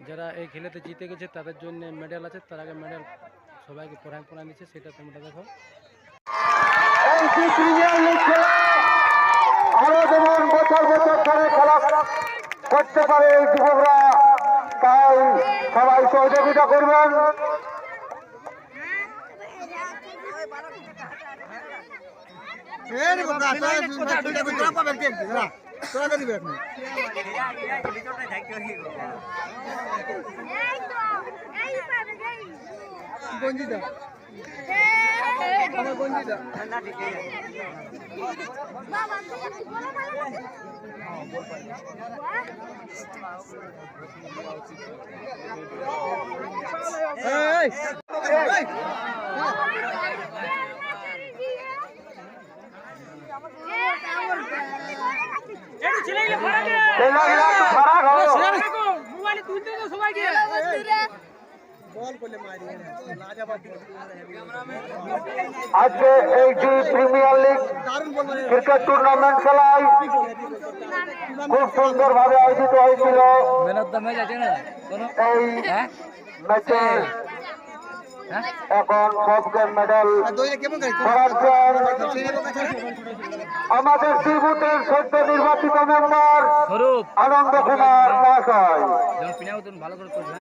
যারা এই খেলাতে জিতে গেছে তাদের জন্য মেডেল আছে, তার আগে মেডেল সবাইকে পড়ায় দিচ্ছে, সেটা তোমরা দেখো। আরো যেমন বছর বছর ধরে খেলা করতে পারে এই যুবকরা, তাই সবাই সহযোগিতা করবেন। গঞ্জিদা আমার গঞ্জিদা আজকে এই যে প্রিমিয়ার লিগ ক্রিকেট টুর্নামেন্ট খেলায় খুব সুন্দর ভাবে আয়োজিত হয়েছিল। এই ম্যাচে এখন সবকে মেডেল আমাদের ত্রিভুটের সদ্য নির্বাচিত মেম্বার আনন্দ কুমার মহাশয়।